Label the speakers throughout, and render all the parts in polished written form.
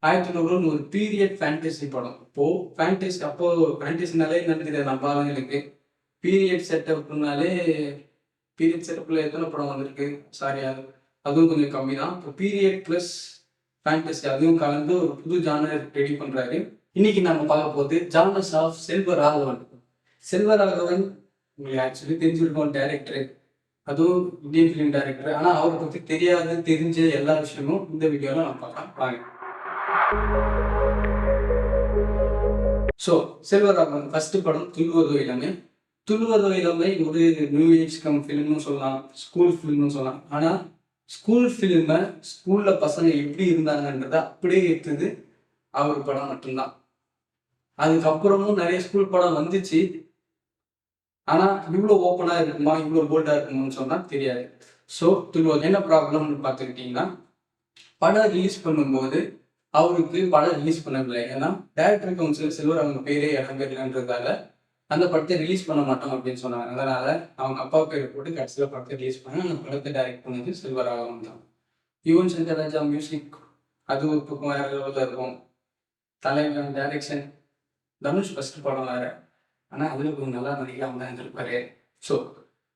Speaker 1: 1900 ஒரு period fantasy படம். அப்போ ஃபேண்டசினாலே என்னன்னு தெரியாது நம்ம ஆளுங்களுக்கு. பீரியட் செட்டப்னாலே பீரியட் செட்டப்ல எத்தனை படம் வந்திருக்கு? சாரி அதுவும் கொஞ்சம் கம்மி தான். இப்போ பீரியட் ப்ளஸ் ஃபேண்டசி அதுவும் கலந்து ஒரு புது ஜானர் ரெடி பண்றாரு. இன்னைக்கு நம்ம பார்க்க போகுது ஜானர்ஸ் ஆஃப் செல்வராகவன். செல்வராகவன் உங்களுக்கு ஆக்சுவலி தெரிஞ்சிருக்கோம், டைரக்டர். அதுவும் இந்தியன் ஃபிலிம் டைரக்டர். ஆனால் அவரை பற்றி தெரிஞ்ச எல்லா விஷயமும் இந்த வீடியோவில் நம்ம பார்க்கலாம் வாங்க. ஸோ செல்வராகவன் ஃபர்ஸ்ட் படம் துள்ளுவதோ இளமை. துள்ளுவதோ இளமை ஒரு நியூ ஏஜ் கம் ஃபிலிம்னு சொல்லலாம், ஸ்கூல் ஃபிலிம்னு சொல்லலாம். ஆனால் ஸ்கூல் ஃபிலிமை ஸ்கூலில் பசங்க எப்படி இருந்தாங்கன்றதை அப்படியே எடுத்தது அவர் படம் மட்டும்தான். அதுக்கப்புறமும் நிறைய ஸ்கூல் படம் வந்துச்சு. ஆனால் இவ்வளோ ஓப்பனாக இருக்குமா, இவ்வளோ போல்டாக இருக்குமான்னு சொன்னால் தெரியாது. ஸோ துள்ளுவது என்ன ப்ராப்ளம்னு பார்த்துக்கிட்டிங்கன்னா, படம் ரிலீஸ் பண்ணும்போது அவருக்கு படம் ரிலீஸ் பண்ணவில்லை. ஏன்னா டைரக்டர் கவுன்சில் செல்வர் அவங்க பேரே இடம்பெறலன்றதால அந்த படத்தை ரிலீஸ் பண்ண மாட்டோம் அப்படின்னு சொன்னாங்க. அதனால அவங்க அப்பா பேரை போட்டு கடைசியில் படத்தை ரிலீஸ் பண்ணாங்க. அந்த படத்தை டைரக்ட் பண்ணது செல்வராகவன் தான். யுவன் சங்கர் ராஜா மியூசிக் அது ஒரு பக்கம் வேற லெவலில் இருக்கும். தலைவன் டைரக்ஷன், தனுஷ் ஃபர்ஸ்ட் படம் வேற. ஆனால் அதில் கொஞ்சம் நல்லா நடிக்காம தான் இருந்திருப்பாரு. ஸோ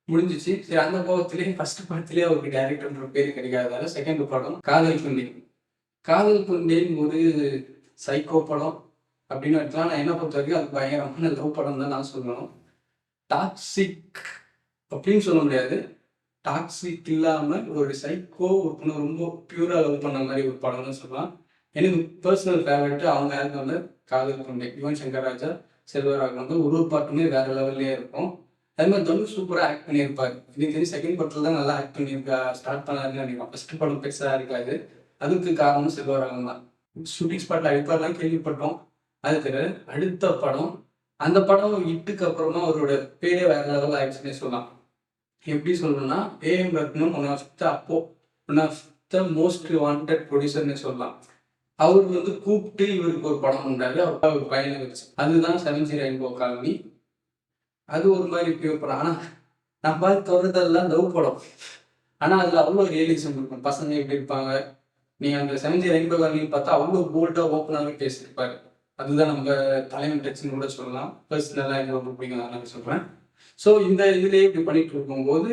Speaker 1: முடிஞ்சிச்சு. சரி, அந்த கோபத்திலேயே ஃபர்ஸ்ட் படத்திலேயே அவருக்கு டைரக்டர்ன்ற பேர் கிடைக்காததால செகண்ட் படம் காதல் கொண்டேன். காதல் கொண்டேன் ஒரு சைக்கோ படம் அப்படின்னு எடுத்துலாம். நான் என்ன பொறுத்த வரைக்கும் அது பயங்கரமான லவ் படம் தான் நான் சொல்லணும். டாக்ஸிக் அப்படின்னு சொல்ல முடியாது. டாக்ஸிக் இல்லாமல் ஒரு சைக்கோ ஒரு பொண்ணு ரொம்ப பியூராக லவ் பண்ண மாதிரி ஒரு படம்னு சொல்லலாம். எனக்கு பர்சனல் ஃபேவரட் அவங்க ஆல்பம்ல காதல் கொண்டேன். யுவன் சங்கர் ராஜா செல்வராகவன் ஒரு பாட்டுமே வேற லெவல்லே இருக்கும். அது மாதிரி தனுஷ் சூப்பராக ஆக்ட் பண்ணியிருப்பாரு. இதுக்கு தெரியும் செகண்ட் படத்தில் தான் நல்லா ஆக்ட் பண்ணியிருக்கா ஸ்டார்ட் பண்ணாருன்னு நினைக்கிறேன். ஃபர்ஸ்ட் படம் பெருசாக இருக்காது. அதுக்கு காரணம் செல்வராகவன் தான். ஷூட்டிங் ஸ்பாட்ல அடிப்பார்லாம் கேள்விப்பட்டோம். அது தெரியாது. அடுத்த படம் அந்த படம் இட்டுக்கு அப்புறமா அவரோட பேரே வேற லெவல் ஆயிடுச்சுன்னே சொல்லலாம். எப்படி சொல்லணும்னா AM Rathnam one of the most wanted ப்ரொடியூசர்னு சொல்லலாம். அவர் கூப்பிட்டு இவருக்கு ஒரு படம் உண்டாரு. அவர் பையனை வச்சு அதுதான் 7 ரெயின்போ காலனி. அது ஒரு மாதிரி பியூர் படம். ஆனால் நான் பார்த்து வரதெல்லாம் லவ் படம். ஆனால் அதில் அவ்வளோ ரியலிசம் இருக்கும். பசங்க எப்படி இருப்பாங்க, நீங்கள் அந்த 7 ரெயின்போ காலனின்னு பார்த்தா அவ்வளோ போல்டாக ஓப்பனாகவே பேசியிருப்பாரு. அதுதான் நம்ம தலைவன் டச்சுன்னு கூட சொல்லலாம். பர்சனலாக எனக்கு ரொம்ப பிடிக்கும், நான் சொல்கிறேன். ஸோ இந்த இதுலேயே இப்படி பண்ணிட்டு இருக்கும்போது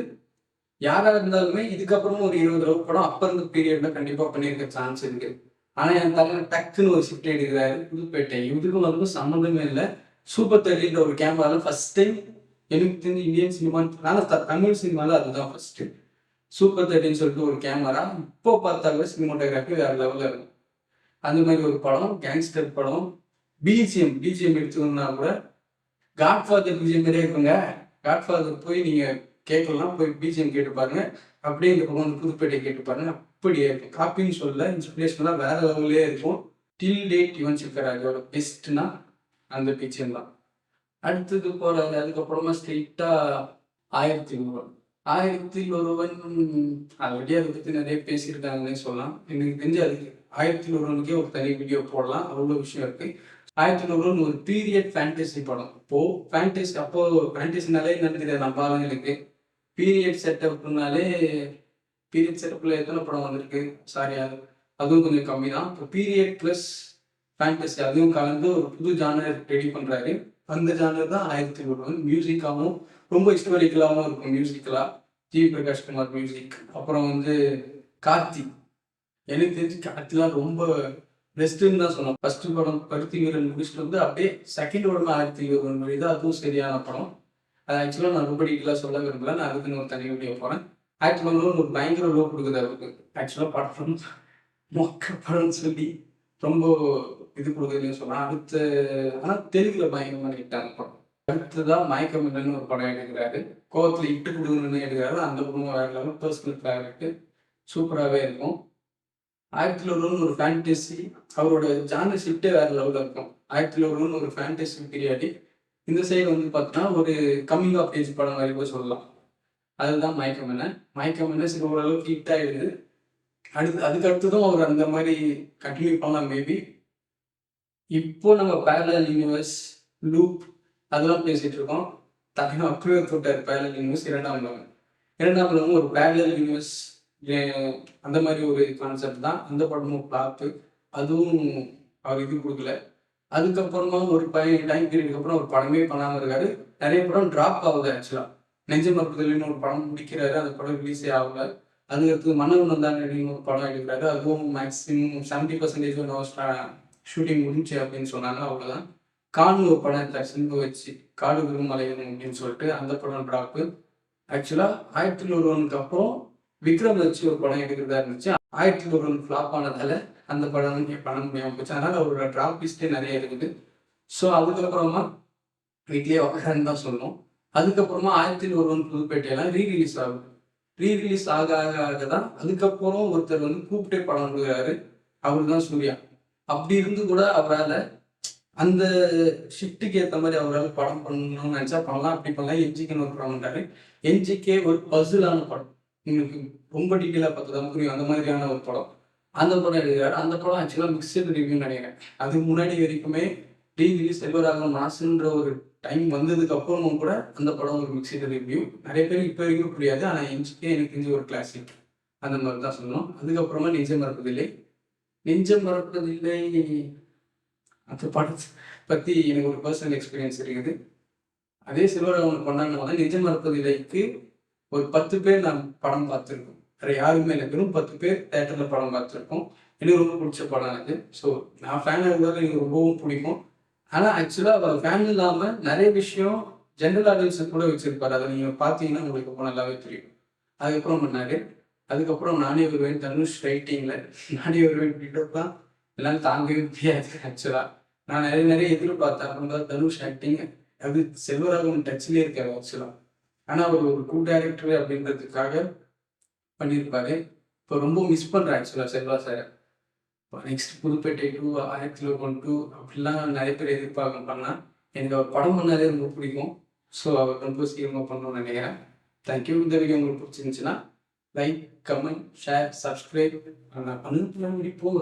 Speaker 1: யாராக இருந்தாலுமே இதுக்கப்புறமும் ஒரு 20 லவ் படம் அப்போ இருந்த பீரியடில் கண்டிப்பாக பண்ணியிருக்க சான்ஸ் இருக்குது. ஆனால் என் தலைவன் டக்குன்னு ஒரு ஷிஃப்ட் எடுக்கிறாரு புதுப்பேட்டை. இதுக்கும் சம்மந்தமே இல்லை. சூப்பர் 30ன்ற ஒரு கேமராவில் ஃபர்ஸ்ட் டைம் எனக்கு தெரிஞ்சு இந்தியன் சினிமான்னு தமிழ் சினிமாவில் அதுதான் ஃபர்ஸ்ட்டு. சூப்பர் 30ன்னு சொல்லிட்டு ஒரு கேமரா. இப்போ பார்த்தாவே சினிமாட்டோகிராஃபி வேற லெவலில் இருக்கும். அந்த மாதிரி ஒரு படம், கேங்ஸ்டர் படம். பிஜிஎம் எடுத்துக்கணும்னா கூட காட்ஃபாதர் பிஜிஎம் மாதிரியே இருக்குங்க. காட்ஃபாதர் போய் நீங்கள் கேட்கலாம், போய் பிஜிஎம் கேட்டு பாருங்க. அப்படியே இந்த பக்கம் புதுப்பேட்டை கேட்டு பாருங்க. அப்படியே இருக்கும். காப்பின்னு சொல்ல இன்ஸ்பிரேஷன்லாம் வேற லெவல்லே இருக்கும். டில் டேட் யுவன் சங்கர் ராஜாவோட பெஸ்ட்னா அந்த பிஜிஎம் தான். அடுத்தது போகிறாரு. அதுக்கப்புறமா ஸ்ட்ரெயிட்டாக 1001. 1001 ஆல்ரெடி அதை பற்றி நிறைய பேசியிருக்காங்கன்னே சொல்லலாம். எனக்கு தெரிஞ்சு அதுக்கு 1001க்கே ஒரு தனி வீடியோ போடலாம். அவ்வளோ விஷயம் இருக்குது. 1001 ஒரு பீரியட் ஃபேண்டசி படம். அப்போ ஃபேண்டசினாலே என்னன்னு தெரியாது நம்ம ஆளுங்களுக்கு. பீரியட் செட்டப்பில் எத்தனை படம் வந்திருக்கு? சாரி அதுவும் கொஞ்சம் கம்மி தான். இப்போ பீரியட் ப்ளஸ் ஃபேண்டசி அதுவும் கலந்து ஒரு புது ஜானர் ரெடி பண்ணுறாரு. அந்த ஜானர் தான் 1001. மியூசிக்காகவும் ரொம்ப ஹிஸ்டாரிக்கலாகவும் இருக்கும். மியூசிக்கலாக ஜிவி பிரகாஷ் குமார் மியூசிக். அப்புறம் கார்த்தி. எனக்கு தெரிஞ்சு கார்த்திலாம் ரொம்ப பெஸ்ட்டுன்னு தான் சொல்லலாம். ஃபர்ஸ்ட் படம் பருத்தி வீரன் முடிச்சுட்டு அப்படியே செகண்ட் படம் 1001 மொழி தான். அதுவும் சரியான படம். அது ஆக்சுவலாக நான் ரொம்ப டீட்டெயிலாக சொல்ல விரும்பல. நான் அதுக்குன்னு ஒரு தனி வீடியோ போகிறேன். 1001 ஒரு பயங்கர லோ கொடுக்குது அவருக்கு. ஆக்சுவலாக படம் மொக்க படம்னு சொல்லி ரொம்ப இது கொடுக்குதுன்னு சொல்லலாம். ஆனால் தெலுங்குல பயங்கரமாக ஹிட்டான படம். அடுத்ததான் மயக்கமில்லைன்னு ஒரு படம் எடுக்கிறாரு. கோவத்தில் இட்டு கொடுக்கணும்னு எடுக்கிறாரு. அந்த படம் வேற லெவல் பர்சனல் ஃபேவரட்டு. சூப்பராகவே இருக்கும். 1001 ஒரு ஃபேண்டசி. அவரோட ஜானர் ஷிஃப்டே வேற லெவலில் இருக்கும். 1001 ஒரு ஃபேண்டசி பீரியாடி. இந்த சைடு பார்த்தோன்னா ஒரு கம்மிங் ஆஃப் ஏஜ் படம் மாதிரி கூட சொல்லலாம். அதுதான் மயக்கமில்லை சரி ஓரளவுக்கு ஹிட் ஆகிடுது. அதுக்கு அடுத்ததும் அவர் அந்த மாதிரி கண்டினியூ பண்ணலாம் மேபி. இப்போ நம்ம பேரலல் யூனிவர்ஸ் லூப் அதெல்லாம் பேசிகிட்டு இருக்கோம். தலைவன் அப்படியே தொட்டார். பேரலல் யூனிவர்ஸ் இரண்டாம் படம் ஒரு பேரலல் யூனிவர்ஸ் அந்த மாதிரி ஒரு கான்செப்ட் தான். அந்த படமும் ஃப்ளாப்பு. அதுவும் அவர் இது கொடுக்கல. அதுக்கப்புறமா ஒரு டைம் பீரியடுக்கு அப்புறம் ஒரு படமே பண்ணாமல் இருக்காரு. நிறைய படம் ட்ராப் ஆகுது ஆக்சுவலாக. நெஞ்சம் மறுப்புதல்னு ஒரு படம் முடிக்கிறாரு, அந்த படம் ரிலீஸே ஆகல. அதுக்கடுத்து மன்னன் வந்தான்னு ஒரு படம் எடுக்கிறாரு, அதுவும் மேக்ஸிமம் 70% ஷூட்டிங் முடிஞ்சு அப்படின்னு சொன்னாங்க, அவ்வளோதான். கான் ஒரு படம் எடுத்தார் சிம்பு வச்சு, காடு விருமலையன் அப்படின்னு சொல்லிட்டு, அந்த படம் ட்ராப்பு. ஆக்சுவலாக 1001க்கு அப்புறம் விக்ரம் வச்சு ஒரு படம் எடுக்கிறதா இருந்துச்சு. 1001 ஃப்ளாப் ஆனதால அந்த படம் பண்ண முடியாமல் போச்சு. அதனால் அவரோட ட்ராப் லிஸ்ட்டே நிறைய இருக்குது. ஸோ அதுக்கப்புறமா வீட்லேயே உட்காந்து தான் சொல்லணும். அதுக்கப்புறமா 1001 புதுப்பேட்டையெல்லாம் ரீரிலீஸ் ஆகுது. ரீரிலீஸ் ஆக ஆக ஆக தான் அதுக்கப்புறம் ஒருத்தர் வந்து கூப்பிட்டே படம் கொடுக்குறாரு, அவர் தான் சூர்யா. அப்படி இருந்து கூட அவரால் அந்த ஷிஃப்ட்டுக்கு ஏற்ற மாதிரி அவரால் படம் பண்ணணும்னு நினச்சா பண்ணலாம், அப்படி பண்ணலாம். என்ஜிகேன்னு ஒரு படம் பண்ணுறாரு. என்ஜிகே ஒரு பசிலான படம், உங்களுக்கு ரொம்ப டீட்டெயிலாக பார்த்து தான் புரியும், அந்த மாதிரியான ஒரு படம். அந்த படம் எடுக்கிறாரு. அந்த படம் ஆக்சுவலாக மிக்சட் ரிவ்யூன்னு நினைக்கிறேன். அதுக்கு முன்னாடி வரைக்குமே ரீரிலீஸ் செல்வராகவன் மாசுன்ற ஒரு டைம் வந்ததுக்கு அப்புறமும் கூட அந்த படம் ஒரு மிக்சட் ரிவ்யூ. நிறைய பேருக்கு இப்போ வரைக்கும் புரியாது, ஆனால் என்ஜிகே எனக்கு தெரிஞ்ச ஒரு கிளாசிக், அந்த மாதிரி தான் சொல்லணும். அதுக்கப்புறமா நெஞ்சம் மறப்பதில்லை. நெஞ்சம் மறப்பதில்லை அந்த படத்தை பற்றி எனக்கு ஒரு பர்சனல் எக்ஸ்பீரியன்ஸ் இருக்குது. அதே செல்வராகவன் கொண்டாடினால நெஞ்சம் மறப்பதில்லைக்கு ஒரு 10 பேர் நான் படம் பார்த்துருக்கோம். வேறு யாருமே இல்லை, வெறும் 10 பேர் தேட்டரில் படம் பார்த்துருக்கோம். எனக்கு ரொம்ப பிடிச்ச படம் அது. ஸோ நான் ஃபேனாக இருந்தாலும் எனக்கு ரொம்பவும் பிடிக்கும். ஆனால் ஆக்சுவலாக அவர் ஃபேன் இல்லாமல் நிறைய விஷயம் ஜென்ரல் ஆடியன்ஸுக்கு கூட வச்சுருப்பார். அதை நீங்கள் பார்த்தீங்கன்னா உங்களுக்கு ரொம்ப நல்லாவே தெரியும். அதுக்கப்புறம் பண்ணார். அதுக்கப்புறம் நானே வருவேன், தனுஷ் ரைட்டிங்கில் நானே வருவேன் தான் எல்லாம் தாங்கவே முடியாது. ஆக்சுவலாக நான் நிறைய எதிர்பார்த்தேன். அப்புறம் தான் தனுஷ் ஆக்டிங் அது செல்வராகவன் டச்லேயே இருக்காரு ஆக்சுவலாக. ஆனால் அவர் ஒரு கூல் டைரக்டர் அப்படின்றதுக்காக பண்ணியிருப்பாரு. இப்போ ரொம்ப மிஸ் பண்ணுறேன் ஆக்சுவலாக செல்வா சார். இப்போ நெக்ஸ்ட் புதுப்பேட்டை 2, 1001 2 அப்படிலாம் நிறைய பேர் எதிர்பார்க்க பண்ணால் எனக்கு அவர் படம் பண்ணாலே ரொம்ப பிடிக்கும். ஸோ அவர் ரொம்ப சீக்கிரமாக பண்ணணும்னு நினைக்கிறேன். தேங்க்யூ. இந்த வீடியோ உங்களுக்கு பிடிச்சிருந்துச்சுன்னா லைக், கமெண்ட், ஷேர், சப்ஸ்கிரைப் நான் பண்ணி போங்க.